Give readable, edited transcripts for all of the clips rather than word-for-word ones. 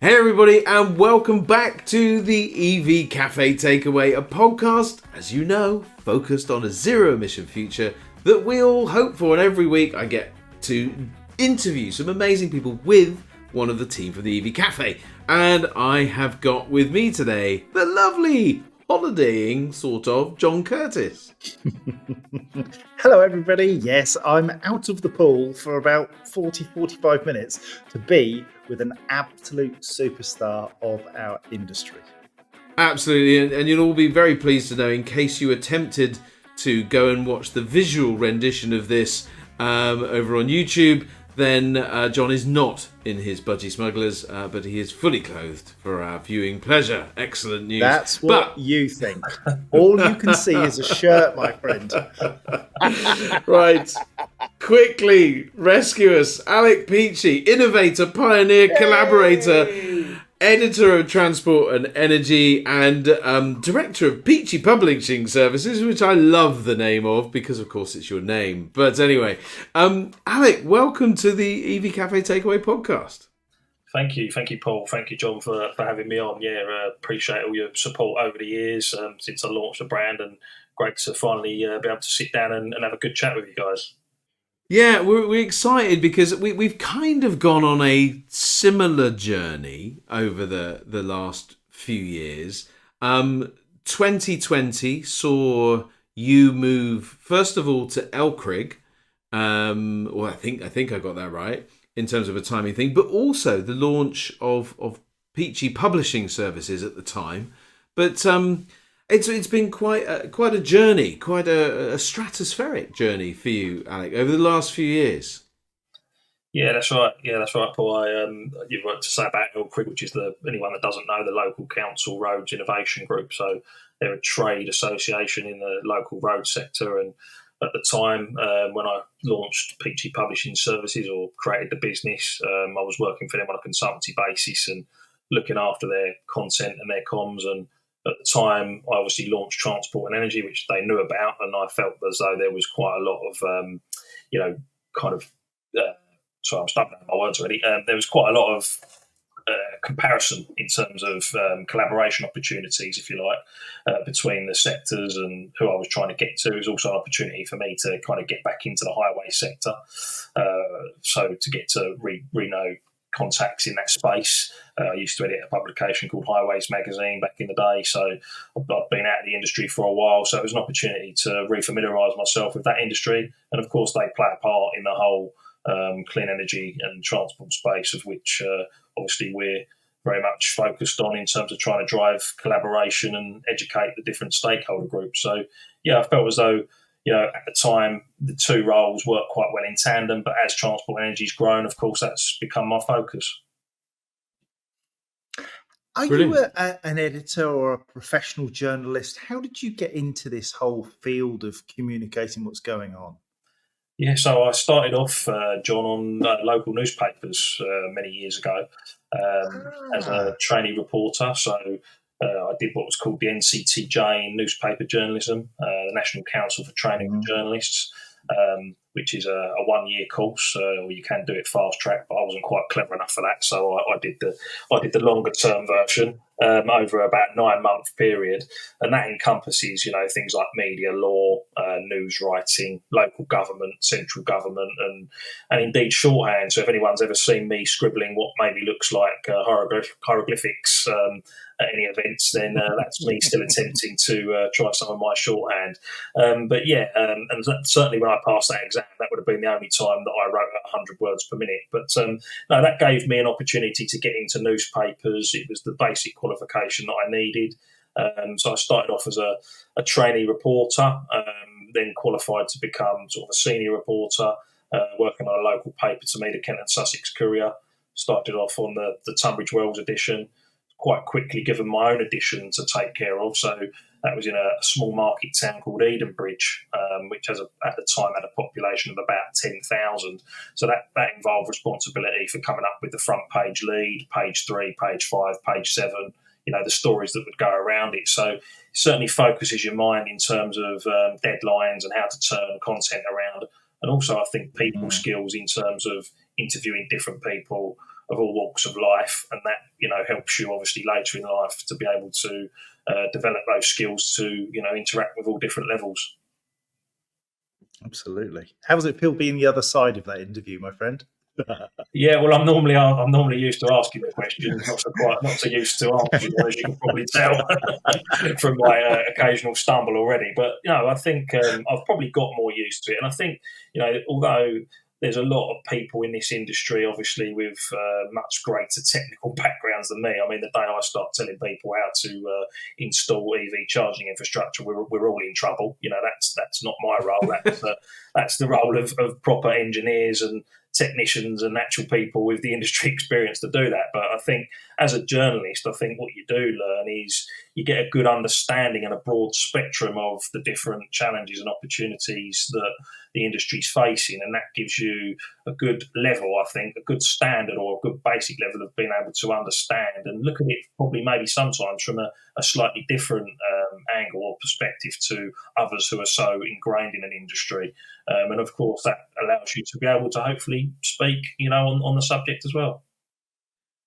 Hey everybody, and welcome back to the EV Cafe Takeaway, a podcast, as you know, focused on a zero-emission future that we all hope for. And every week I get to interview some amazing people with one of the team from the EV Cafe. And I have got with me today the lovely, holidaying, sort of, John Curtis. Hello everybody, yes, I'm out of the pool for about 40-45 minutes to be with an absolute superstar of our industry. Absolutely, and you'll all be very pleased to know, in case you attempted to go and watch the visual rendition of this over on YouTube, then John is not in his budgie smugglers, but he is fully clothed for our viewing pleasure. Excellent news. That's what you think. All you can see is a shirt, my friend. Right. Quickly rescue us. Alec Peachey, innovator, pioneer, collaborator, editor of Transport and Energy, and director of Peachy Publishing Services, which I love the name of because, of course, it's your name. But anyway, Alec, welcome to the EV Cafe Takeaway podcast. Thank you, Paul. Thank you, John, for having me on. Yeah, appreciate all your support over the years since I launched the brand, and great to finally be able to sit down and have a good chat with you guys. Yeah, we're excited because we've kind of gone on a similar journey over the last few years. 2020 saw you move, first of all, to Elkrig. Well, I think I got that right in terms of a timing thing, but also the launch of Peachy Publishing Services at the time. But it's been quite a journey, quite a stratospheric journey for you, Alec, over the last few years. Yeah, that's right. Paul. You've got to say about Elkrig, which is anyone that doesn't know, the local council roads innovation group. So they're a trade association in the local road sector. And at the time when I launched Peachy Publishing Services or created the business, I was working for them on a consultancy basis and looking after their content and their comms. And at the time, I obviously launched Transport and Energy, which they knew about, and I felt as though there was quite a lot of, sorry, I'm stumbling on my words already. There was quite a lot of comparison in terms of collaboration opportunities, if you like, between the sectors and who I was trying to get to. It was also an opportunity for me to kind of get back into the highway sector, so to get to re-know contacts in that space. I used to edit a publication called Highways Magazine back in the day, so I've been out of the industry for a while, so it was an opportunity to re-familiarise myself with that industry. And of course they play a part in the whole clean energy and transport space, of which obviously we're very much focused on in terms of trying to drive collaboration and educate the different stakeholder groups. So yeah, I felt as though, at the time, the two roles work quite well in tandem, but as Transport and Energy's grown, of course, that's become my focus. Are Brilliant. you an editor or a professional journalist? How did you get into this whole field of communicating what's going on? Yeah, so I started off, John, on local newspapers many years ago as a trainee reporter. So I did what was called the NCTJ in newspaper journalism, the National Council for Training of Journalists, which is a one-year course, or you can do it fast track, but I wasn't quite clever enough for that, so I did the longer term version over about a 9-month period, and that encompasses things like media law, news writing, local government, central government, and indeed shorthand. So if anyone's ever seen me scribbling what maybe looks like hieroglyphics at any events, then that's me still attempting to try some of my shorthand. But yeah, and certainly when I passed that exam, that would have been the only time that I wrote at 100 words per minute. But no, that gave me an opportunity to get into newspapers. It was the basic qualification that I needed. So I started off as a trainee reporter, then qualified to become sort of a senior reporter, working on a local paper to me, the Kent and Sussex Courier. Started off on the Tunbridge Wells edition, quite quickly given my own edition to take care of. So that was in a small market town called Edenbridge, which at the time had a population of about 10,000. So that involved responsibility for coming up with the front page lead, page 3, page 5, page 7, the stories that would go around it. So it certainly focuses your mind in terms of deadlines and how to turn content around. And also I think people skills in terms of interviewing different people, of all walks of life, and that helps you obviously later in life to be able to develop those skills to interact with all different levels. Absolutely. How does it feel being the other side of that interview, my friend? Yeah, well, I'm normally used to asking the questions, not so used to answering them, as you can probably tell from my occasional stumble already. But I think I've probably got more used to it, and I think although there's a lot of people in this industry, obviously, with much greater technical backgrounds than me. I mean, the day I start telling people how to install EV charging infrastructure, we're all in trouble. That's not my role. That's the role of proper engineers and technicians and actual people with the industry experience to do that. But I think as a journalist, I think what you do learn is you get a good understanding and a broad spectrum of the different challenges and opportunities that the industry's facing, and that gives you a good level, I think, a good standard or a good basic level of being able to understand and look at it probably maybe sometimes from a slightly different angle or perspective to others who are so ingrained in an industry. And of course, that allows you to be able to hopefully speak, on the subject as well.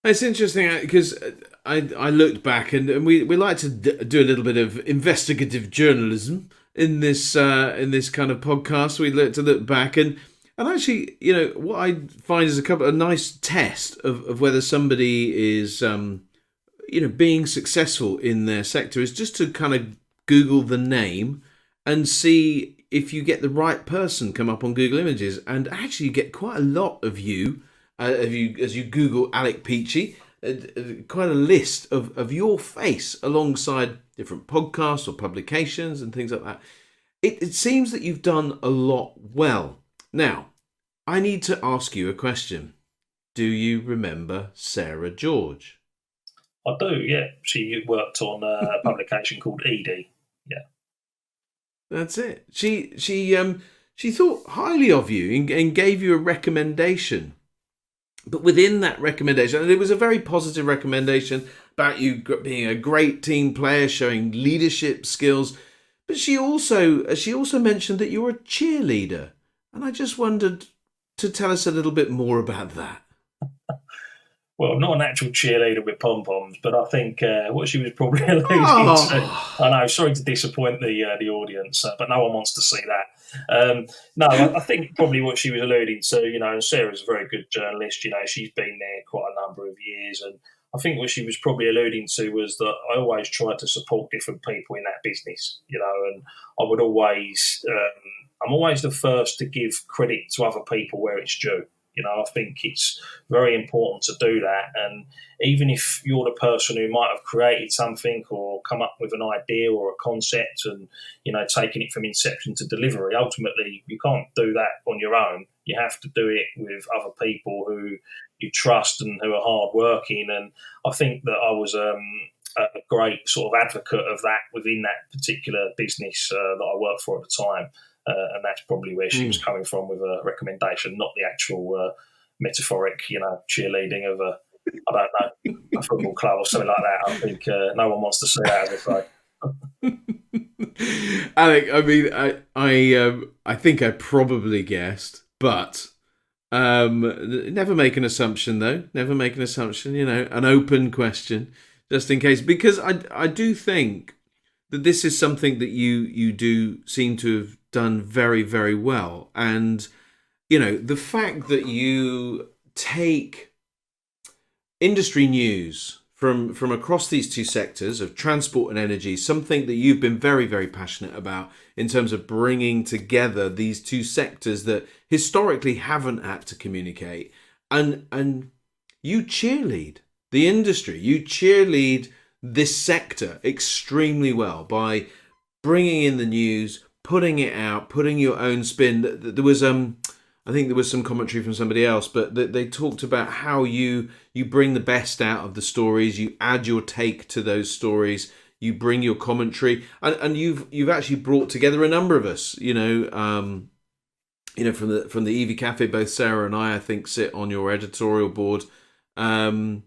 It's interesting because I looked back and we like to do a little bit of investigative journalism in this kind of podcast. We look back and actually, what I find is a nice test of whether somebody is being successful in their sector is just to kind of Google the name and see if you get the right person come up on Google Images, and actually you get quite a lot of you. As you Google Alec Peachey, quite a list of your face alongside different podcasts or publications and things like that. It seems that you've done a lot well. Now, I need to ask you a question. Do you remember Sarah George? I do, yeah. She worked on a publication called Edie. Yeah. That's it. She thought highly of you and gave you a recommendation. But within that recommendation, and it was a very positive recommendation about you being a great team player, showing leadership skills. But she also mentioned that you're a cheerleader. And I just wondered to tell us a little bit more about that. Well, I'm not an actual cheerleader with pom-poms, but I think what she was probably alluding to... I know, sorry to disappoint the audience, but no one wants to see that. No, I think probably what she was alluding to, and Sarah's a very good journalist, she's been there quite a number of years, and I think what she was probably alluding to was that I always try to support different people in that business, and I would always... I'm always the first to give credit to other people where it's due. I think it's very important to do that. And even if you're the person who might have created something or come up with an idea or a concept and, taking it from inception to delivery, ultimately you can't do that on your own. You have to do it with other people who you trust and who are hardworking. And I think that I was a great sort of advocate of that within that particular business that I worked for at the time. And that's probably where she was coming from with a recommendation, not the actual metaphoric, cheerleading of a football club or something like that. I think no one wants to see that, as I say. Alec, I mean, I think I probably guessed, but never make an assumption, though. Never make an assumption. An open question, just in case, because I do think that this is something that you do seem to have done very, very well. And, the fact that you take industry news from across these two sectors of transport and energy, something that you've been very, very passionate about in terms of bringing together these two sectors that historically haven't had to communicate. And you cheerlead the industry, you cheerlead this sector extremely well by bringing in the news, putting it out, putting your own spin. There was I think there was some commentary from somebody else, but they talked about how you bring the best out of the stories, you add your take to those stories, you bring your commentary, and you've actually brought together a number of us, from the EV Cafe. Both Sarah and I think sit on your editorial board, and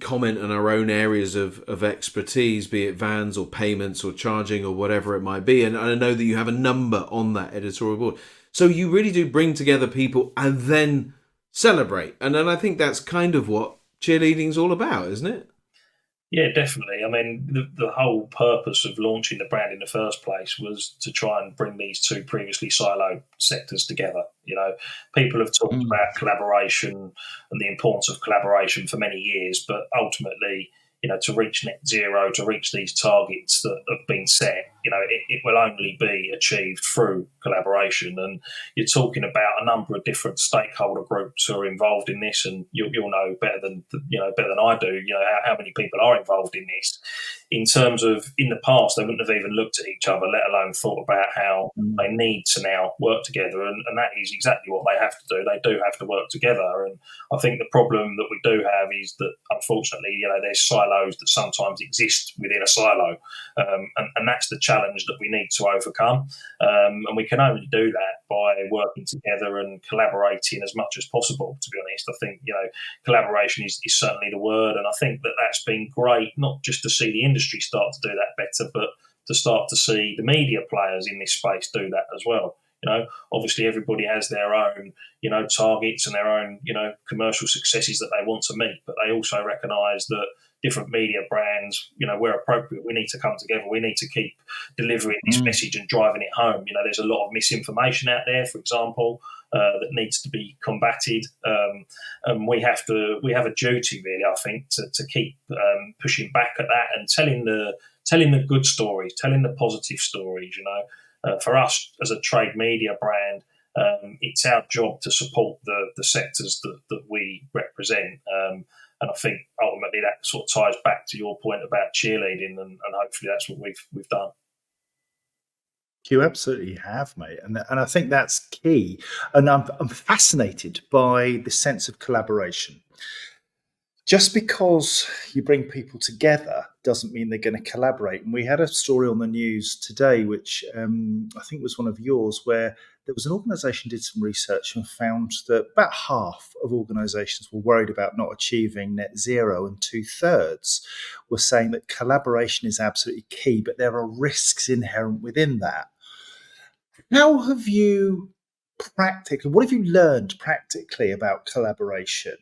comment on our own areas of expertise, be it vans or payments or charging or whatever it might be. And I know that you have a number on that editorial board. So you really do bring together people and then celebrate. And then I think that's kind of what cheerleading's all about, isn't it? Yeah, definitely. I mean, the whole purpose of launching the brand in the first place was to try and bring these two previously siloed sectors together. People have talked Mm. about collaboration and the importance of collaboration for many years, but ultimately, to reach net zero, to reach these targets that have been set, it will only be achieved through collaboration. And you're talking about a number of different stakeholder groups who are involved in this, and you'll know better than I do. How many people are involved in this. In terms of in the past, they wouldn't have even looked at each other, let alone thought about how Mm. they need to now work together, and that is exactly what they have to do. They do have to work together, and I think the problem that we do have is that unfortunately, there's silos that sometimes exist within a silo, and that's the challenge that we need to overcome. And we can only do that by working together and collaborating as much as possible. To be honest, I think collaboration is certainly the word, and I think that that's been great, not just to see the industry start to do that better, but to start to see the media players in this space do that as well. Obviously everybody has their own, targets and their own, commercial successes that they want to meet, but they also recognise that different media brands, where appropriate, we need to come together. We need to keep delivering this Mm. message and driving it home. There's a lot of misinformation out there, for example, that needs to be combated, and we have a duty, really, I think, to keep pushing back at that and telling the good stories, telling the positive stories. For us as a trade media brand, it's our job to support the sectors that we represent. And I think ultimately that sort of ties back to your point about cheerleading, and hopefully that's what we've done. You absolutely have, mate, and I think that's key. And I'm fascinated by the sense of collaboration. Just because you bring people together doesn't mean they're going to collaborate. And we had a story on the news today, which I think was one of yours, where there was an organisation did some research and found that about half of organisations were worried about not achieving net zero, and 2/3 were saying that collaboration is absolutely key, but there are risks inherent within that. How have you what have you learned practically about collaboration?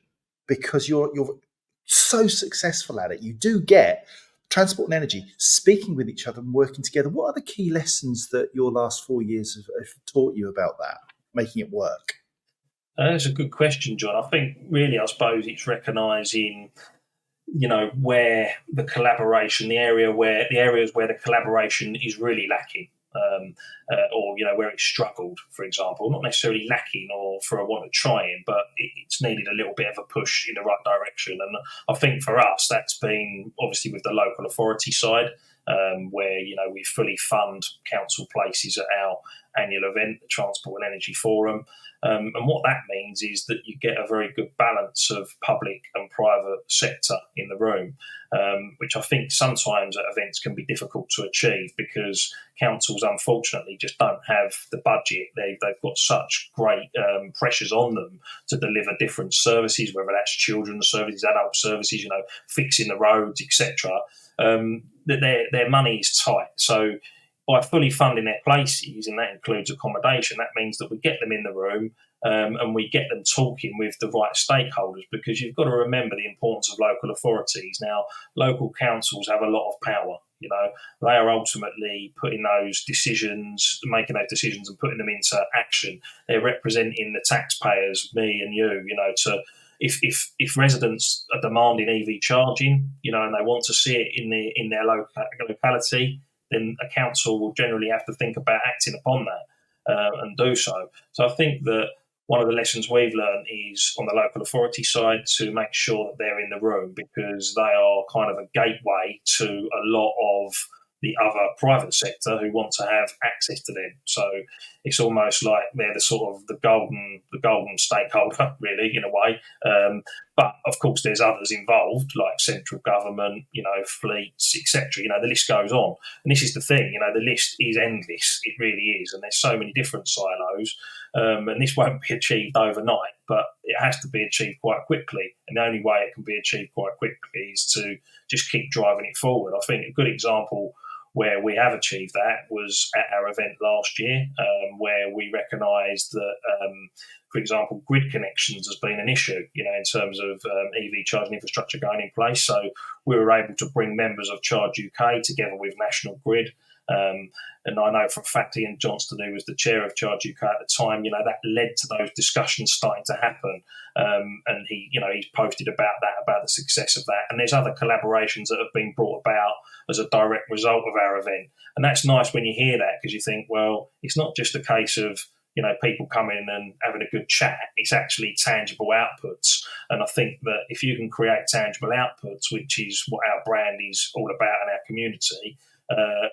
Because you're so successful at it. You do get transport and energy speaking with each other and working together. What are the key lessons that your last 4 years have taught you about that, making it work? That's a good question, John. I think really, I suppose it's recognising, where the collaboration, the areas where the collaboration is really lacking, or where it's struggled, for example, not necessarily lacking or for a want of trying, but it's needed a little bit of a push in the right direction. And I think for us, that's been obviously with the local authority side, where we fully fund council places at our annual event, the Transport and Energy Forum. And what that means is that you get a very good balance of public and private sector in the room, which I think sometimes at events can be difficult to achieve because councils unfortunately just don't have the budget. They've got such great pressures on them to deliver different services, whether that's children's services, adult services, fixing the roads, etc. That their money is tight. So by fully funding their places, and that includes accommodation, that means that we get them in the room, and we get them talking with the right stakeholders, because you've got to remember the importance of local authorities. Now, local councils have a lot of power. They are ultimately putting those decisions, making those decisions and putting them into action. They're representing the taxpayers, me and you, to if residents are demanding EV charging, and they want to see it in their locality, then a council will generally have to think about acting upon that, and do so. So I think that one of the lessons we've learned is on the local authority side to make sure that they're in the room, because they are kind of a gateway to a lot of the other private sector who want to have access to them. So it's almost like they're the sort of the golden stakeholder, really, in a way. But of course, there's others involved, like central government, fleets, etc. The list goes on. And this is the thing, the list is endless. It really is, and there's so many different silos. And this won't be achieved overnight, but it has to be achieved quite quickly. And the only way it can be achieved quite quickly is to just keep driving it forward. I think a good example where we have achieved that was at our event last year, where we recognised that, for example, grid connections has been an issue, in terms of EV charging infrastructure going in place. So we were able to bring members of Charge UK together with National Grid. And I know for a fact Ian Johnston, who was the chair of Charge UK at the time, that led to those discussions starting to happen. And he's posted about the success of that. And there's other collaborations that have been brought about as a direct result of our event. And that's nice when you hear that, because you think, well, it's not just a case of people coming and having a good chat. It's actually tangible outputs. And I think that if you can create tangible outputs, which is what our brand is all about in our community,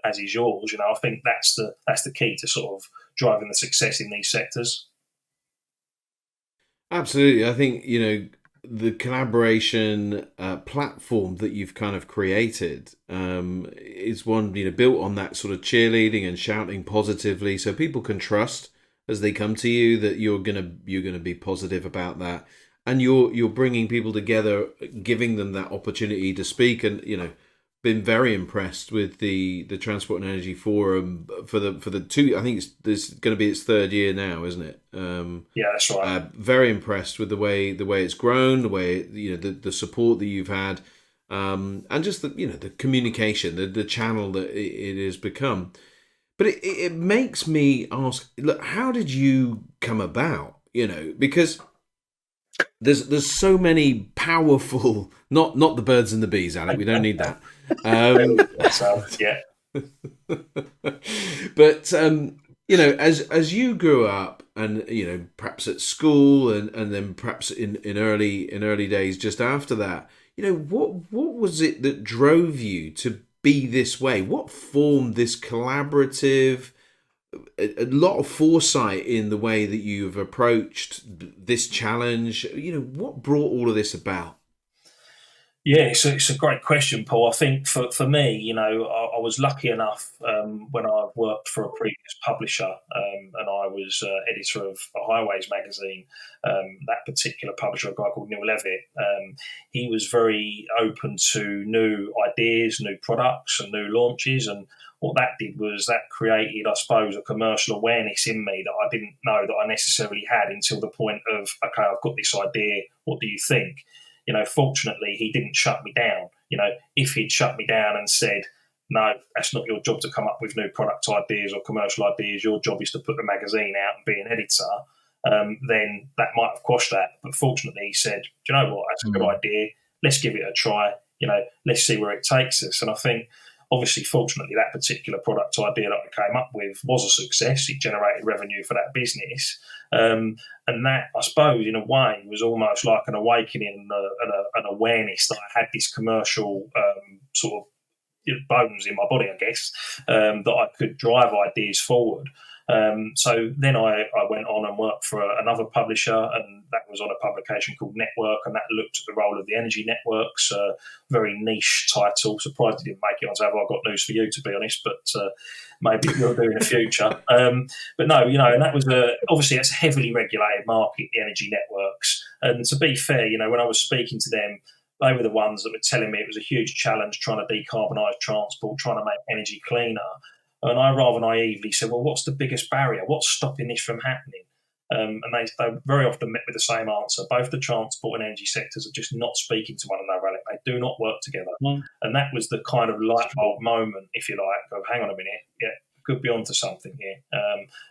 as is yours, I think that's the key to sort of driving the success in these sectors. Absolutely. I think, the collaboration platform that you've kind of created is one, built on that sort of cheerleading and shouting positively, so people can trust as they come to you that you're gonna be positive about that, and you're bringing people together, giving them that opportunity to speak. And been very impressed with the Transport and Energy Forum for the two. I think this is going to be its third year now, isn't it? Yeah, that's right. Very impressed with the way it's grown, the way the support that you've had, and just the communication, the channel that it has become. But it makes me ask, look, how did you come about? Because there's so many powerful, not the birds and the bees, Alec. We don't need that. Yeah. But as you grew up, and perhaps at school, and then perhaps in early days just after that, what was it that drove you to be this way? What formed this collaborative, a lot of foresight in the way that you've approached this challenge? What brought all of this about? Yeah, it's a great question, Paul. I think for me, I was lucky enough when I worked for a previous publisher, and I was editor of a Highways magazine. That particular publisher, a guy called Neil Levitt, he was very open to new ideas, new products, and new launches. And what that did was that created, I suppose, a commercial awareness in me that I didn't know that I necessarily had until the point of, okay, I've got this idea. What do you think? Fortunately, he didn't shut me down. If he'd shut me down and said, no, that's not your job to come up with new product ideas or commercial ideas, your job is to put the magazine out and be an editor, then that might have quashed that. But fortunately, he said, do you know what, that's a good idea. Let's give it a try. Let's see where it takes us. And I think, obviously, fortunately, that particular product idea that I came up with was a success. It generated revenue for that business. And that, I suppose, in a way, was almost like an awakening and an awareness that I had this commercial sort of bones in my body, I guess, that I could drive ideas forward. So then I went on and worked for another publisher, and that was on a publication called Network, and that looked at the role of the energy networks, very niche title. Surprised it didn't make it onto Have I Got News For You, to be honest, but maybe it will do in the future. But no, and that was obviously it's a heavily regulated market, the energy networks. And to be fair, when I was speaking to them, they were the ones that were telling me it was a huge challenge trying to decarbonise transport, trying to make energy cleaner. And I rather naively said, well, what's the biggest barrier? What's stopping this from happening? And they very often met with the same answer. Both the transport and energy sectors are just not speaking to one another, Alec. They do not work together. And that was the kind of light bulb moment, if you like, of hang on a minute, yeah, could be onto something here.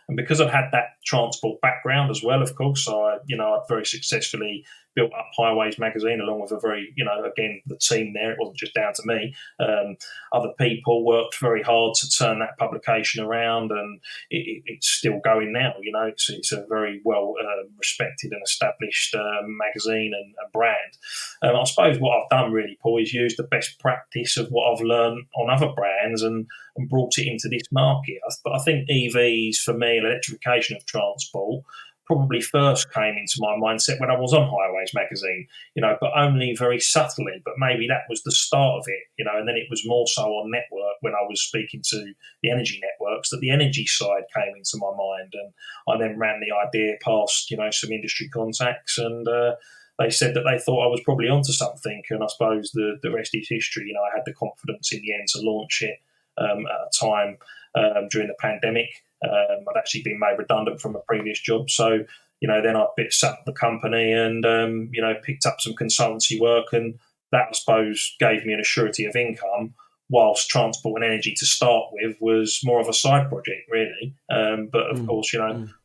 And because I've had that transport background as well, of course, I've very successfully built up Highways magazine along with a very, again, the team there. It wasn't just down to me. Other people worked very hard to turn that publication around, and it's still going now. It's a very well respected and established magazine and brand. I suppose what I've done really, Paul, is use the best practice of what I've learned on other brands and brought it into this market. I think EVs, for me, electrification of transport, probably first came into my mindset when I was on Highways magazine, but only very subtly. But maybe that was the start of it, and then it was more so on Network when I was speaking to the energy networks that the energy side came into my mind. And I then ran the idea past, some industry contacts, and they said that they thought I was probably onto something. And I suppose the rest is history. I had the confidence in the end to launch it. at a time during the pandemic. I'd actually been made redundant from a previous job, so then I set up the company and picked up some consultancy work, and that I suppose gave me an assurity of income. Whilst transport and energy to start with was more of a side project, really. But of course,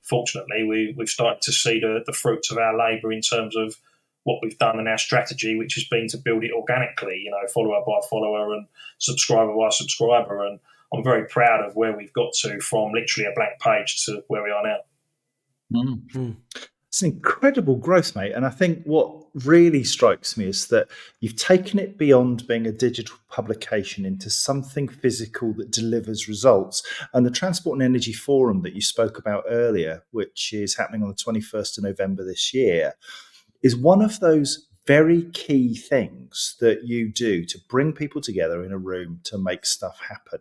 fortunately, we've started to see the fruits of our labour in terms of what we've done and our strategy, which has been to build it organically, follower by follower and subscriber by subscriber. And I'm very proud of where we've got to from literally a blank page to where we are now. It's an incredible growth, mate. And I think what really strikes me is that you've taken it beyond being a digital publication into something physical that delivers results. And the Transport and Energy Forum that you spoke about earlier, which is happening on the 21st of November this year, is one of those very key things that you do to bring people together in a room to make stuff happen.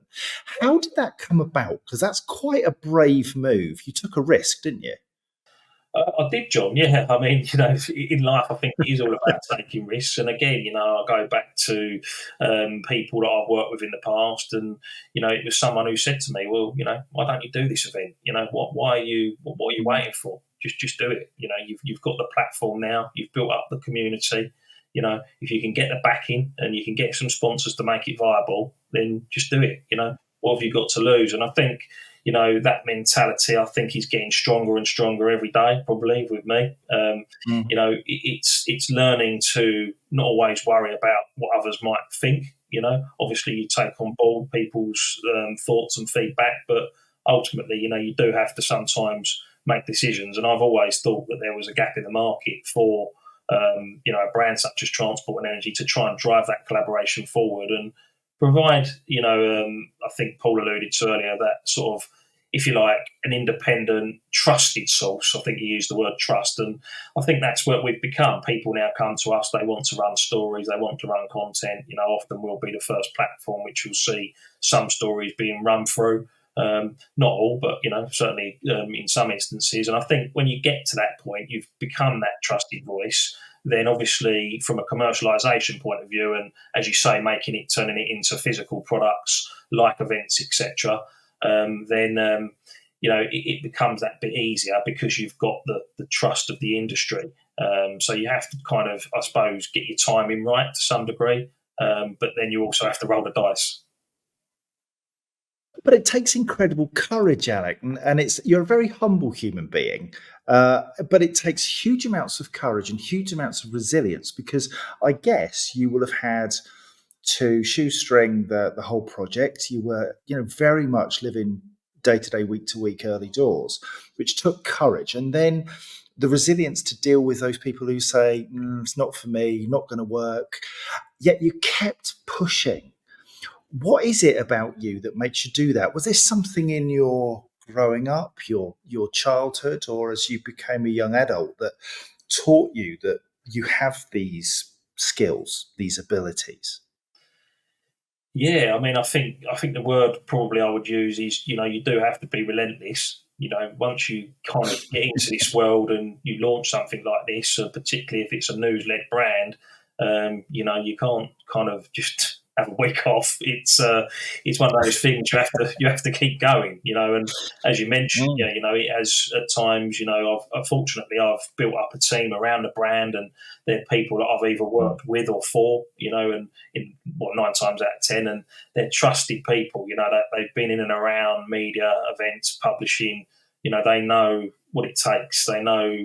How did that come about? Because that's quite a brave move. You took a risk, didn't you? I did, John. Yeah, I mean, in life, I think it is all about taking risks. And again, I go back to people that I've worked with in the past, and it was someone who said to me, "Well, why don't you do this event? What are you waiting for? Just do it. You've got the platform now. You've built up the community. If you can get the backing and you can get some sponsors to make it viable, then just do it. What have you got to lose?" And I think, that mentality, I think, is getting stronger and stronger every day, probably with me. It's learning to not always worry about what others might think. Obviously you take on board people's thoughts and feedback, but ultimately, you do have to sometimes make decisions. And I've always thought that there was a gap in the market for, a brand such as Transport and Energy to try and drive that collaboration forward and provide, I think Paul alluded to earlier, that sort of, if you like, an independent, trusted source. I think you used the word trust. And I think that's what we've become. People now come to us, they want to run stories, they want to run content. Often we'll be the first platform which you'll see some stories being run through. Not all, but, certainly in some instances. And I think when you get to that point, you've become that trusted voice. Then obviously from a commercialization point of view, and as you say, turning it into physical products like events, etc., then it becomes that bit easier because you've got the trust of the industry. So you have to kind of, I suppose, get your timing right to some degree, but then you also have to roll the dice. But it takes incredible courage, Alec, and you're a very humble human being. But it takes huge amounts of courage and huge amounts of resilience, because I guess you will have had to shoestring the whole project. You were, very much living day to day, week to week, early doors, which took courage, and then the resilience to deal with those people who say, "It's not for me, not going to work." Yet you kept pushing. What is it about you that makes you do that? Was there something in your growing up, your childhood, or as you became a young adult that taught you that you have these skills, these abilities? Yeah, I mean, I think the word probably I would use is, you do have to be relentless. Once you kind of get into this world and you launch something like this, particularly if it's a news-led brand, you can't kind of just have a week off. It's one of those things you have to keep going, and as you mentioned, it has at times, fortunately I've built up a team around the brand, and they're people that I've either worked with or for, and in 9 times out of 10, and they're trusted people, that they've been in and around media, events, publishing, they know what it takes, they know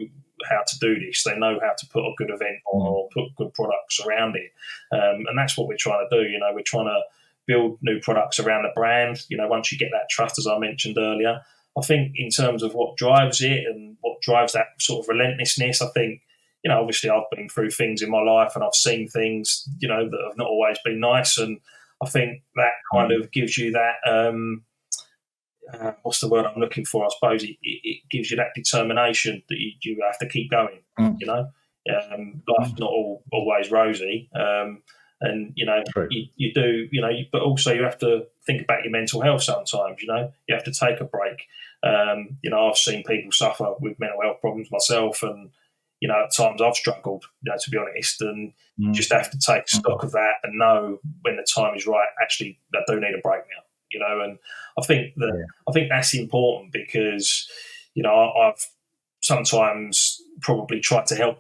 how to do this, they know how to put a good event on or put good products around it, and that's what we're trying to do. We're trying to build new products around the brand. Once you get that trust, as I mentioned earlier, I think in terms of what drives it and what drives that sort of relentlessness, I think, obviously I've been through things in my life and I've seen things, that have not always been nice, and I think that kind of gives you that what's the word I'm looking for? I suppose it gives you that determination that you have to keep going. Life's not always rosy, and True. you do, but also you have to think about your mental health sometimes. You have to take a break. I've seen people suffer with mental health problems myself, and at times I've struggled, to be honest, and you just have to take stock of that and know when the time is right. Actually, I do need a break now. And I think that's important because, I've sometimes probably tried to help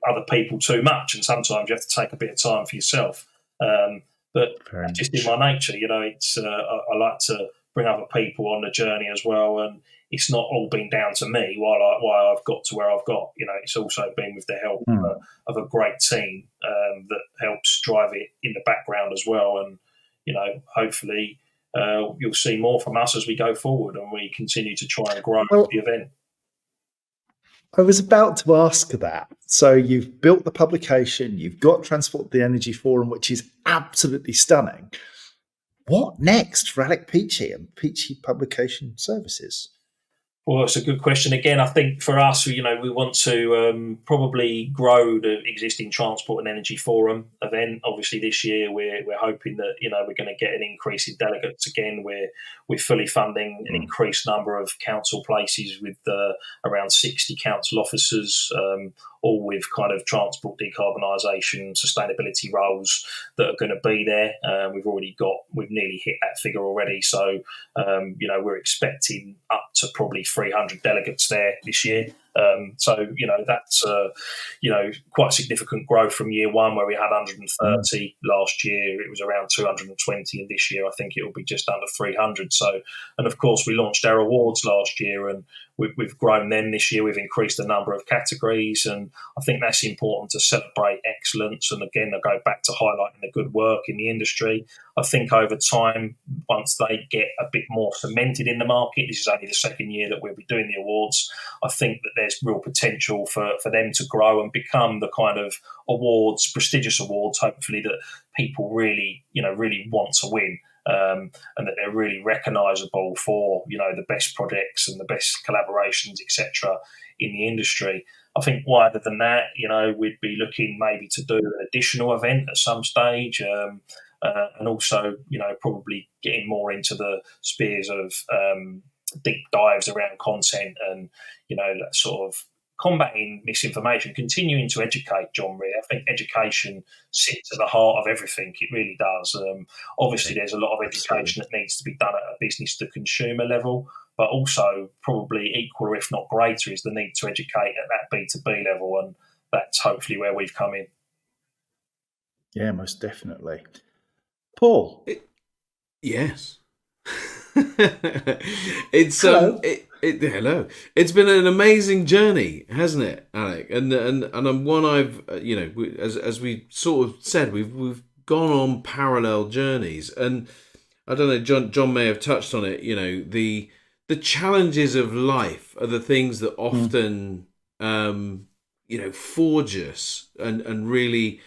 other people too much, and sometimes you have to take a bit of time for yourself. But Very that's just in much. my nature, It's I like to bring other people on the journey as well, and it's not all been down to me why I've got to where I've got. It's also been with the help of a great team that helps drive it in the background as well, and hopefully you'll see more from us as we go forward and we continue to try and grow Well, the event. I was about to ask that. So you've built the publication, you've got Transport the Energy Forum, which is absolutely stunning. What next for Alec Peachey and Peachy Publication Services? Well, it's a good question. Again, I think for us, we want to probably grow the existing Transport and Energy Forum event. Obviously, this year we're hoping that we're going to get an increase in delegates again. We're fully funding an increased number of council places with around 60 council officers, all with kind of transport decarbonisation, sustainability roles that are going to be there. We've nearly hit that figure already. So, we're expecting up to probably 300 delegates there this year. That's quite significant growth from year one, where we had 130 last year. It was around 220, and this year I think it will be just under 300. So, and of course we launched our awards last year, and we've grown them this year. We've increased the number of categories, and I think that's important to celebrate excellence. And again, I go back to highlighting the good work in the industry. I think over time, once they get a bit more cemented in the market, this is only the second year that we'll be doing the awards, I think that there's real potential for them to grow and become the kind of awards, prestigious awards, hopefully, that people really want to win. And that they're really recognisable for the best projects and the best collaborations, etc., in the industry. I think wider than that, we'd be looking maybe to do an additional event at some stage, and also probably getting more into the spheres of deep dives around content and that sort of combating misinformation, continuing to educate, John. Really, I think education sits at the heart of everything. It really does. Obviously, there's a lot of education that needs to be done at a business to consumer level, but also probably equal, if not greater, is the need to educate at that B2B level, and that's hopefully where we've come in. Yeah, most definitely. Paul? Yes. It's Hello. Hello. It's been an amazing journey, hasn't it, Alec? And I'm one I've as we sort of said, we've gone on parallel journeys, and I don't know, John may have touched on it. The challenges of life are the things that often forge us and really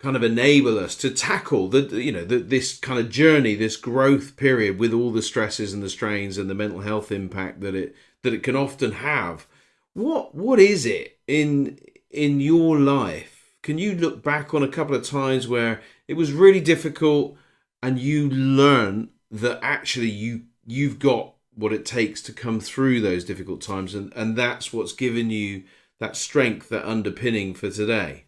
kind of enable us to tackle this kind of journey, this growth period, with all the stresses and the strains and the mental health impact that it can often have. What is it in your life? Can you look back on a couple of times where it was really difficult and you learn that actually you've got what it takes to come through those difficult times, and that's what's given you that strength, that underpinning for today?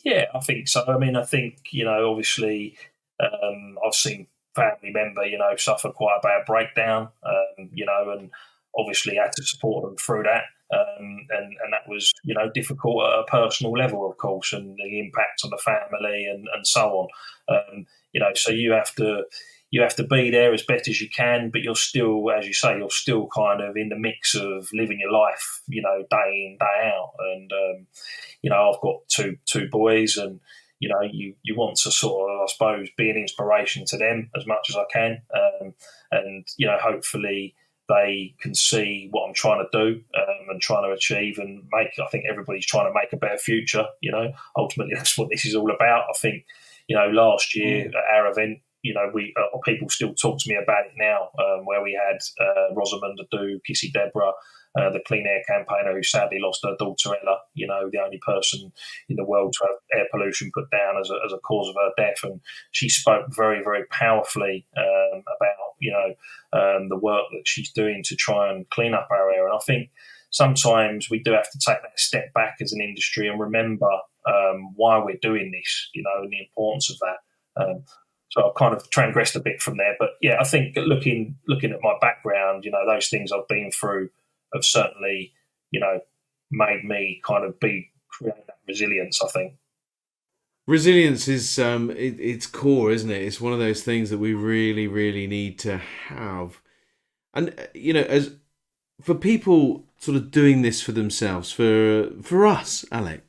Yeah, I think so. I mean, I think, obviously, I've seen family member, suffer quite a bad breakdown, and obviously had to support them through that. And that was, difficult at a personal level, of course, and the impact on the family and so on. So you have to be there as best as you can, but you're still, as you say, you're still kind of in the mix of living your life, day in, day out. And, I've got two boys, and, you want to sort of, I suppose, be an inspiration to them as much as I can. And, hopefully they can see what I'm trying to do and trying to achieve and make. I think everybody's trying to make a better future. Ultimately that's what this is all about. I think, last year at our event, we people still talk to me about it now, where we had Rosamund Adu, Kissy Deborah, the Clean Air campaigner who sadly lost her daughter Ella, the only person in the world to have air pollution put down as a cause of her death. And she spoke very, very powerfully about, the work that she's doing to try and clean up our air. And I think sometimes we do have to take that step back as an industry and remember why we're doing this, and the importance of that. So I've kind of transgressed a bit from there. But yeah, I think looking at my background, those things I've been through have certainly, made me kind of create that resilience, I think. Resilience is it's core, isn't it? It's one of those things that we really, really need to have. And as for people sort of doing this for themselves, for us, Alec,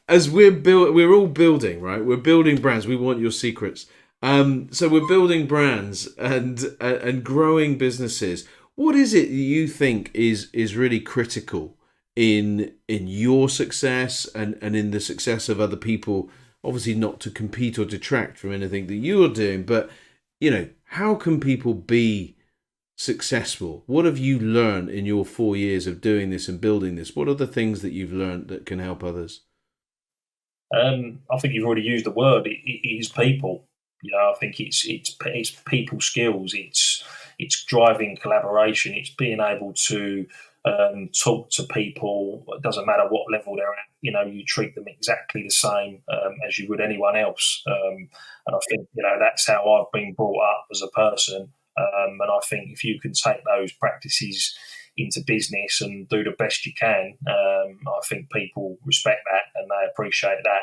as we're all building, right? We're building brands. We want your secrets. So we're building brands and growing businesses. What is it that you think is really critical in your success and in the success of other people? Obviously, not to compete or detract from anything that you're doing, but how can people be successful? What have you learned in your 4 years of doing this and building this? What are the things that you've learned that can help others? I think you've already used the word. It is people. I think it's people skills. It's driving collaboration. It's being able to talk to people. It doesn't matter what level they're at. You treat them exactly the same as you would anyone else. And I think that's how I've been brought up as a person. And I think if you can take those practices into business and do the best you can, I think people respect that and they appreciate that.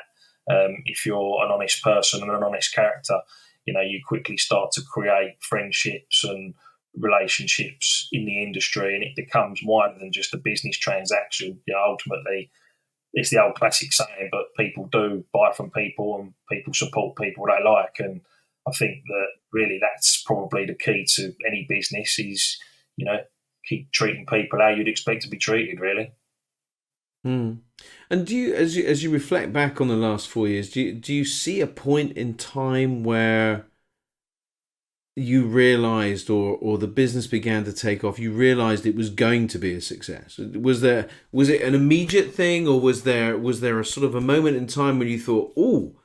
If you're an honest person and an honest character, you quickly start to create friendships and relationships in the industry, and it becomes wider than just a business transaction. Ultimately, it's the old classic saying, but people do buy from people and people support people they like. And I think that really that's probably the key to any business is, keep treating people how you'd expect to be treated, really. Mm. And do you, as you reflect back on the last 4 years, do you see a point in time where you realised, or the business began to take off? You realised it was going to be a success. Was it an immediate thing, or was there a sort of a moment in time when you thought, oh,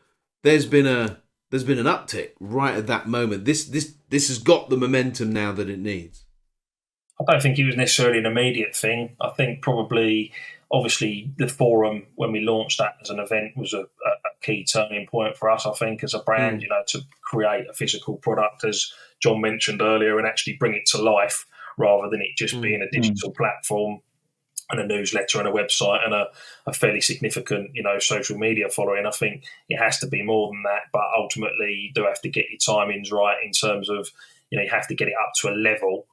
there's been an uptick right at that moment. This has got the momentum now that it needs. I don't think it was necessarily an immediate thing. I think probably, obviously, the forum when we launched that as an event was a key turning point for us. I think as a brand, to create a physical product, as John mentioned earlier, and actually bring it to life rather than it just being a digital platform and a newsletter and a website and a fairly significant, social media following. I think it has to be more than that, but ultimately you do have to get your timings right in terms of, you have to get it up to a level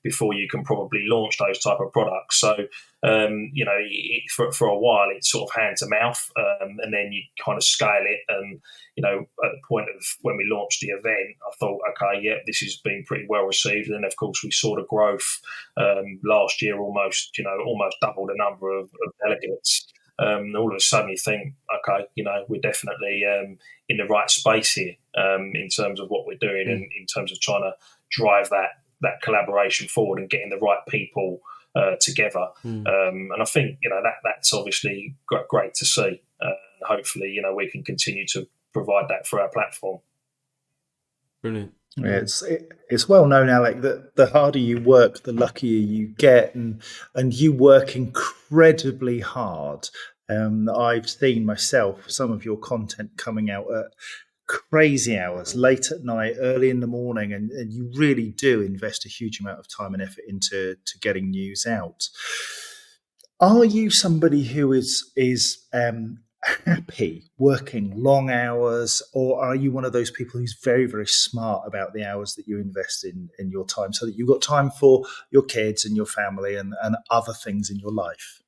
before you can probably launch those type of products. So, for a while it's sort of hand to mouth, and then you kind of scale it. And, at the point of when we launched the event, I thought, okay, yeah, this has been pretty well received. And then, of course, we saw the growth last year, almost double the number of delegates. All of a sudden you think, okay, we're definitely in the right space here in terms of what we're doing and in terms of trying to drive that collaboration forward and getting the right people together. And I think, that's obviously great to see. Hopefully, we can continue to provide that for our platform. Brilliant. Yeah, it's well known, Alec, that the harder you work, the luckier you get, and you work incredibly hard. I've seen myself some of your content coming out at crazy hours, late at night, early in the morning, and you really do invest a huge amount of time and effort into getting news out. Are you somebody who is happy working long hours, or are you one of those people who's very, very smart about the hours that you invest in your time so that you've got time for your kids and your family and other things in your life?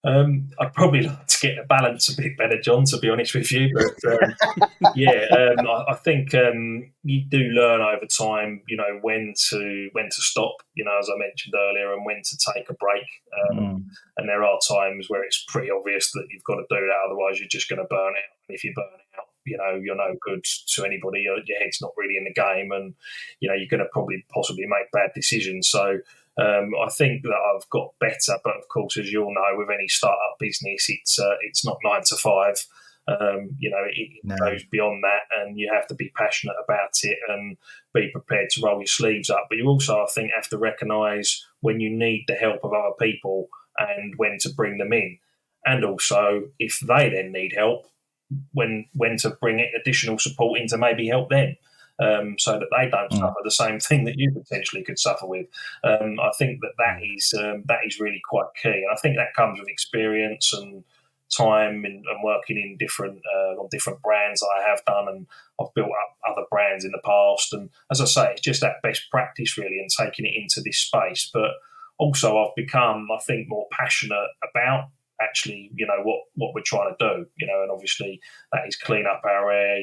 I'd probably like to get the balance a bit better, John, to be honest with you. But I think you do learn over time, when to stop, as I mentioned earlier, and when to take a break. And there are times where it's pretty obvious that you've got to do that, otherwise you're just going to burn out. And if you burn out, you're no good to anybody. Your head's not really in the game, and you're going to possibly make bad decisions. So I think that I've got better, but of course, as you all know, with any startup business, it's not 9 to 5. It goes beyond that, and you have to be passionate about it and be prepared to roll your sleeves up. But you also, I think, have to recognise when you need the help of other people and when to bring them in. And also, if they then need help, when to bring additional support in to maybe help them. So that they don't suffer the same thing that you potentially could suffer with. I think that is really quite key, and I think that comes with experience and time and working in different on different brands that I have done, and I've built up other brands in the past. And as I say, it's just that best practice really, and taking it into this space. But also, I've become, I think, more passionate about actually, what we're trying to do, and obviously that is clean up our air,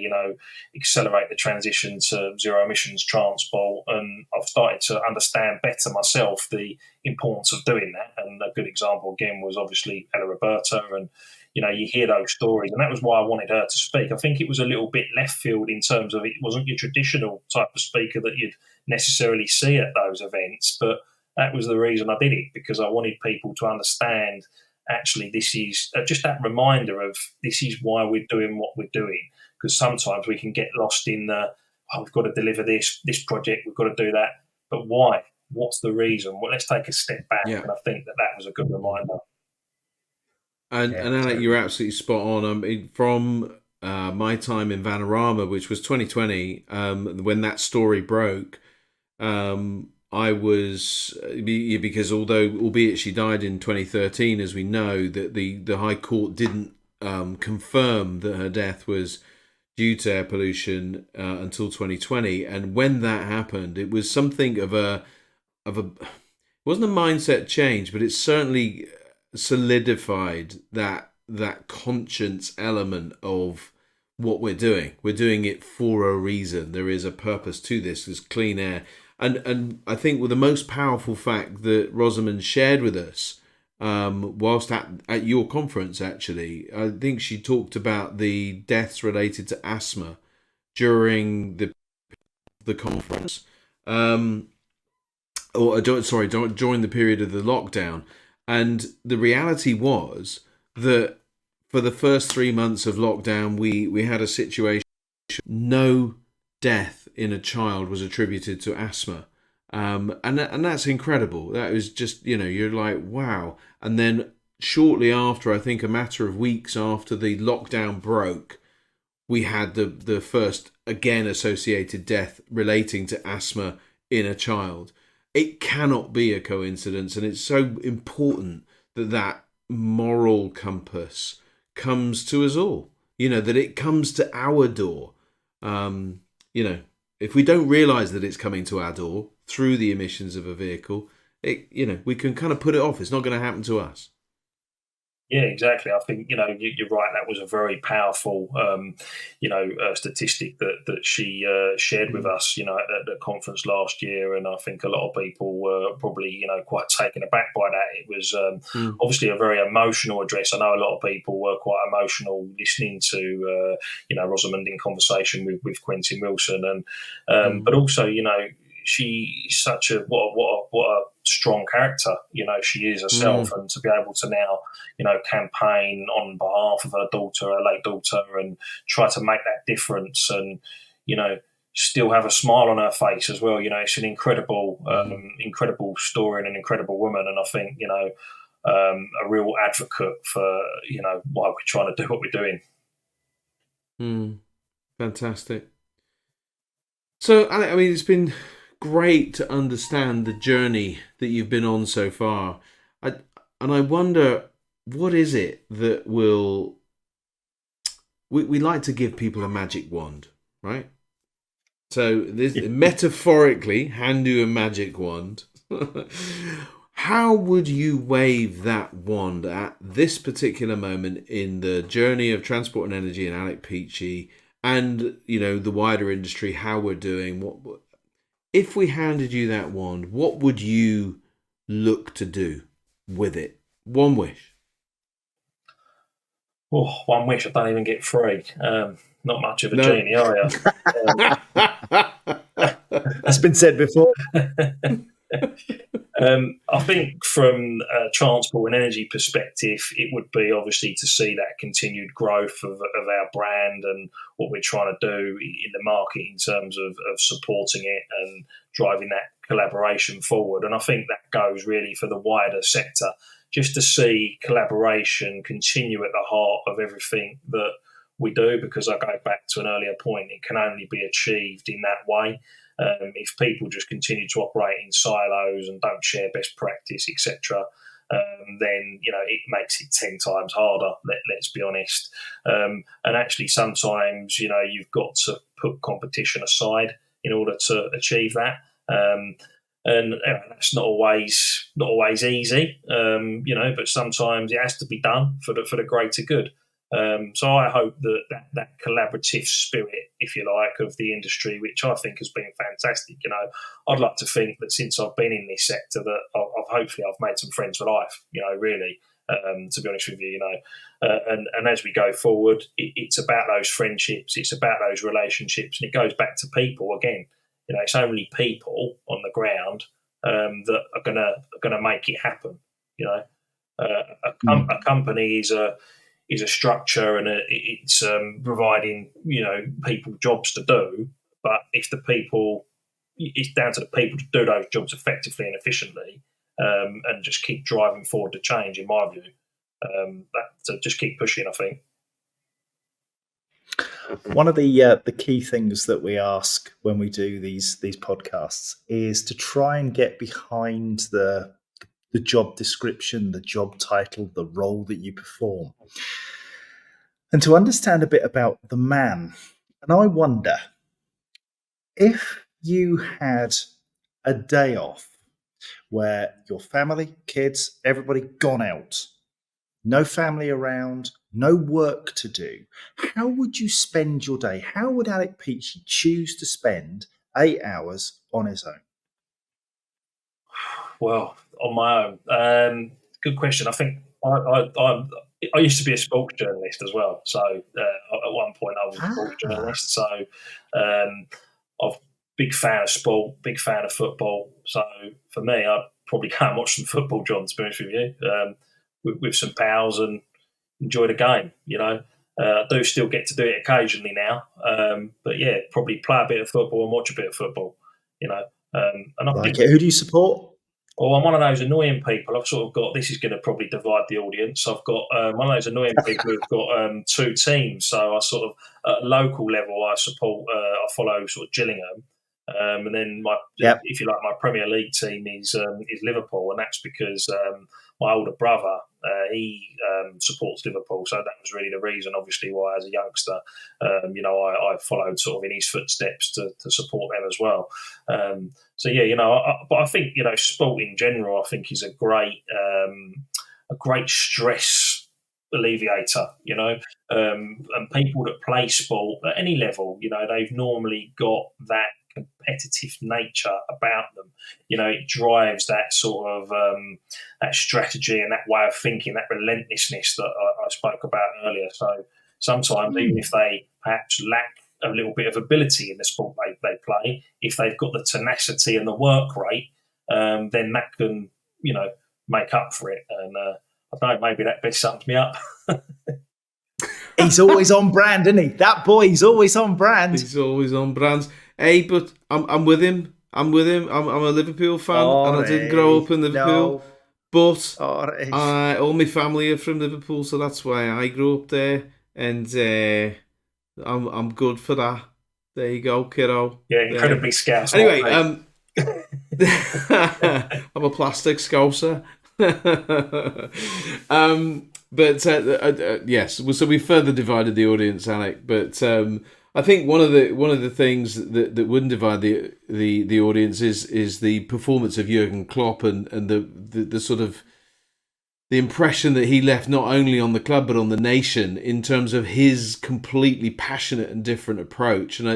accelerate the transition to zero emissions transport. And I've started to understand better myself the importance of doing that. And a good example again was obviously Ella Roberta, and you hear those stories, and that was why I wanted her to speak. I think it was a little bit left field in terms of it wasn't your traditional type of speaker that you'd necessarily see at those events, but that was the reason I did it, because I wanted people to understand actually this is just that reminder of this is why we're doing what we're doing. Because sometimes we can get lost in we've got to deliver this project, we've got to do that, but why? What's the reason? Well, let's take a step back. And I think that was a good reminder. And Alec, you're absolutely spot on. I mean, from my time in Vanarama, which was 2020, when that story broke, I was, because albeit she died in 2013, as we know, that the High Court didn't confirm that her death was due to air pollution until 2020. And when that happened, it was something of a it wasn't a mindset change, but it certainly solidified that conscience element of what we're doing. We're doing it for a reason. There is a purpose to this. There's clean air. And I think the most powerful fact that Rosamund shared with us, whilst at your conference, actually, I think she talked about the deaths related to asthma during the conference, during the period of the lockdown. And the reality was that for the first 3 months of lockdown, we had a situation, no death in a child was attributed to asthma. And that's incredible. That was just, you're like, wow. And then shortly after, I think a matter of weeks after the lockdown broke, we had the first, again, associated death relating to asthma in a child. It cannot be a coincidence. And it's so important that moral compass comes to us all, that it comes to our door. If we don't realise that it's coming to our door through the emissions of a vehicle, we can kind of put it off. It's not going to happen to us. Yeah, exactly. I think, you're right. That was a very powerful, statistic that she shared with us, at the conference last year. And I think a lot of people were probably, quite taken aback by that. It was obviously a very emotional address. I know a lot of people were quite emotional listening to, Rosamund in conversation with Quentin Wilson. And but also, she's such a what a strong character she is herself, and to be able to now campaign on behalf of her late daughter, and try to make that difference, and still have a smile on her face as well. It's an incredible story and an incredible woman, and I think a real advocate for why we're trying to do what we're doing. Fantastic. So, Alec, I mean, it's been great to understand the journey that you've been on so far. And I wonder, what is it that we like to give people a magic wand, right? So this metaphorically, hand you a magic wand. How would you wave that wand at this particular moment in the journey of transport and energy and Alec Peachey and, the wider industry, how we're doing? What if we handed you that wand, what would you look to do with it? One wish. Oh, one wish. I don't even get three. Not much of a genie, are you? That's been said before. I think from a transport and energy perspective, it would be obviously to see that continued growth of our brand and what we're trying to do in the market in terms of supporting it and driving that collaboration forward. And I think that goes really for the wider sector, just to see collaboration continue at the heart of everything that we do, because I go back to an earlier point, it can only be achieved in that way. If people just continue to operate in silos and don't share best practice, etc., then it makes it 10 times harder. Let's be honest. And actually, sometimes you've got to put competition aside in order to achieve that. And that's not always easy, but sometimes it has to be done for the greater good. So I hope that collaborative spirit, if you like, of the industry, which I think has been fantastic. I'd like to think that since I've been in this sector, that I've made some friends for life. Really, to be honest with you, and as we go forward, it's about those friendships, it's about those relationships, and it goes back to people again. It's only people on the ground that are gonna make it happen. A company is a structure, and it's providing people jobs to do. But if it's down to the people to do those jobs effectively and efficiently, and just keep driving forward to change. In my view, to just keep pushing, I think. One of the key things that we ask when we do these podcasts is to try and get behind the job description, the job title, the role that you perform, and to understand a bit about the man. And I wonder, if you had a day off where your family, kids, everybody gone out, no family around, no work to do, how would you spend your day? How would Alec Peachey choose to spend 8 hours on his own? Well, on my own, good question. I think I used to be a sports journalist as well. So at one point I was a sports journalist. So I'm a big fan of sport, big fan of football. So for me, I'd probably go and watch some football, John, to be honest with you, with some pals and enjoy the game. I do still get to do it occasionally now. But yeah, probably play a bit of football and watch a bit of football. And I like it. Who do you support? Well, I'm one of those annoying people. I've sort of got, this is going to probably divide the audience. I've got one of those annoying people who've got two teams. So I sort of, at a local level, I follow sort of Gillingham. And then if you like, my Premier League team is Liverpool. And that's because my older brother, he supports Liverpool. So that was really the reason, obviously, why as a youngster, I followed sort of in his footsteps to support them as well. So yeah, but I think sport in general, I think is a great stress alleviator. And people that play sport at any level, they've normally got that competitive nature about them. It drives that sort of that strategy and that way of thinking, that relentlessness that I spoke about earlier. So sometimes, even if they perhaps lack a little bit of ability in the sport they play, if they've got the tenacity and the work rate, then that can, make up for it. And I don't know, maybe that best sums me up. He's always on brand, isn't he? That boy, he's always on brand. He's always on brand. Hey, but I'm with him. I'm with him. I'm a Liverpool fan, and I didn't grow up in Liverpool. But all my family are from Liverpool, so that's why I grew up there. And I'm good for that. There you go, kiddo. Yeah, incredibly scarce. Anyway, I'm a plastic scouser. Yes. So we further divided the audience, Alec. But I think one of the things that wouldn't divide the audience is the performance of Jurgen Klopp and the sort of the impression that he left not only on the club but on the nation in terms of his completely passionate and different approach. And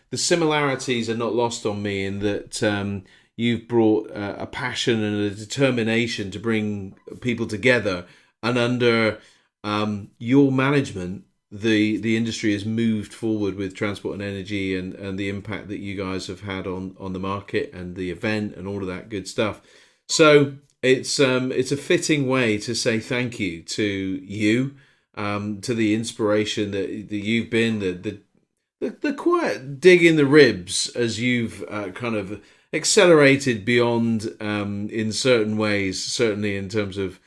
the similarities are not lost on me in that you've brought a passion and a determination to bring people together, and under your management, the industry has moved forward with transport and energy and the impact that you guys have had on the market and the event and all of that good stuff. So it's a fitting way to say thank you to you, to the inspiration that you've been, the quiet dig in the ribs as you've kind of accelerated beyond in certain ways, certainly in terms of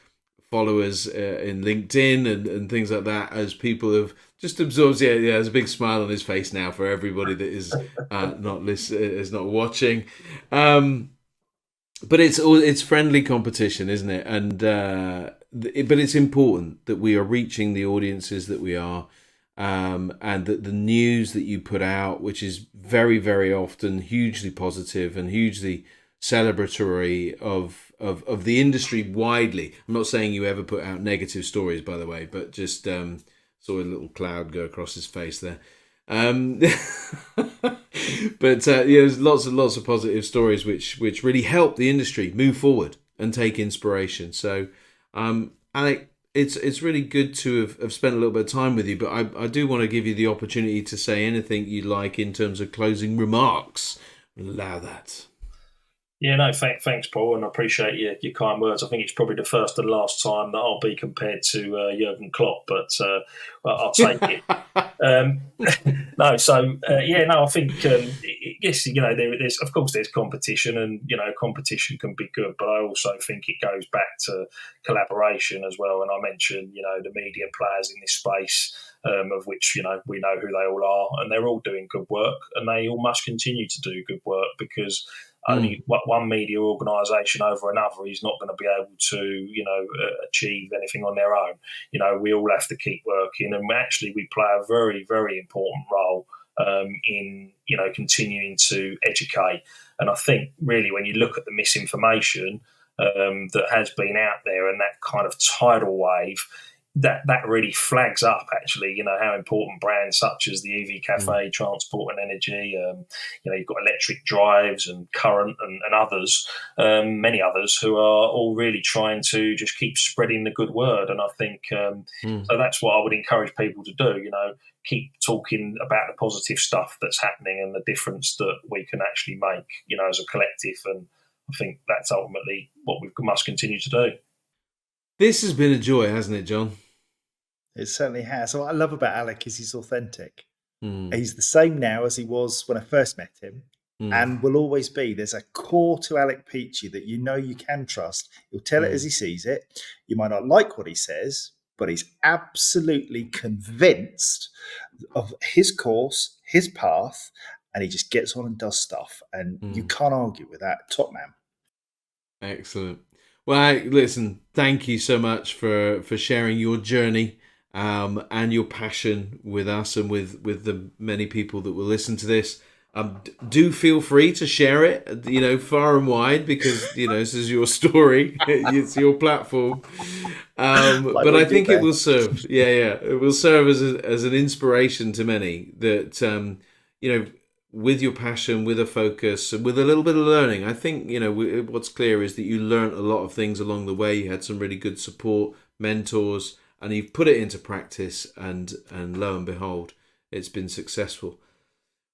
followers in LinkedIn and things like that, as people have just absorbed. Yeah, there's a big smile on his face now for everybody that is is not watching. But it's friendly competition, isn't it? And but it's important that we are reaching the audiences that we are, and that the news that you put out, which is very, very often hugely positive and hugely celebratory of the industry widely. I'm not saying you ever put out negative stories, by the way, but just saw a little cloud go across his face there. But there's lots and lots of positive stories which really help the industry move forward and take inspiration. So, Alec, it's really good to have spent a little bit of time with you, but I do want to give you the opportunity to say anything you like in terms of closing remarks. Allow that. Yeah, no, thanks, Paul, and I appreciate your kind words. I think it's probably the first and last time that I'll be compared to Jurgen Klopp, but I'll take it. No, so I think yes, there's of course there's competition, and competition can be good, but I also think it goes back to collaboration as well. And I mentioned the media players in this space, of which we know who they all are, and they're all doing good work, and they all must continue to do good work, because only one media organisation over another is not going to be able to, achieve anything on their own. We all have to keep working, and actually we play a very, very important role in, continuing to educate. And I think really when you look at the misinformation that has been out there, and that kind of tidal wave, that really flags up actually, how important brands such as the EV Cafe, Transport and Energy, you've got Electric Drives and Current and others, many others, who are all really trying to just keep spreading the good word. And I think so that's what I would encourage people to do, keep talking about the positive stuff that's happening and the difference that we can actually make, as a collective. And I think that's ultimately what we must continue to do. This has been a joy, hasn't it, John? It certainly has. So what I love about Alec is he's authentic. He's the same now as he was when I first met him, and will always be. There's a core to Alec Peachey that you can trust. He'll tell it as he sees it. You might not like what he says, but he's absolutely convinced of his course, his path, and he just gets on and does stuff. And you can't argue with that. Top man. Excellent. Well, listen, thank you so much for sharing your journey and your passion with us and with the many people that will listen to this. Do feel free to share it, far and wide, because, this is your story. It's your platform. But I think it will serve. It will serve as an inspiration to many that, with your passion, with a focus, and with a little bit of learning. I think, what's clear is that you learned a lot of things along the way. You had some really good support, mentors, and you've put it into practice, and lo and behold, it's been successful,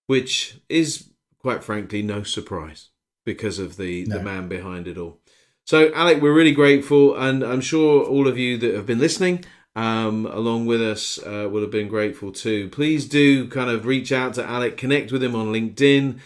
which is, quite frankly, no surprise because of the man behind it all. So, Alec, we're really grateful, and I'm sure all of you that have been listening along with us would have been grateful too. Please do kind of reach out to Alec, connect with him on LinkedIn,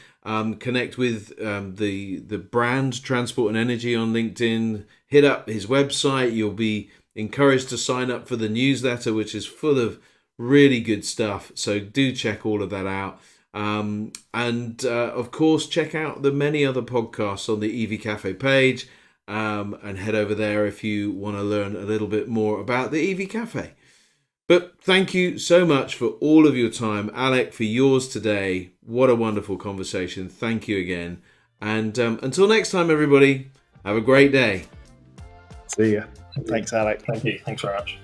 connect with the brand Transport and Energy on LinkedIn, hit up his website. You'll be encouraged to sign up for the newsletter, which is full of really good stuff. So do check all of that out. And of course, check out the many other podcasts on the EV Cafe page. And head over there if you want to learn a little bit more about the EV Cafe. But thank you so much for all of your time, Alec, for yours today. What a wonderful conversation. Thank you again. And until next time, everybody, have a great day. See ya. Thanks, Alec. Thank you. Thanks very much.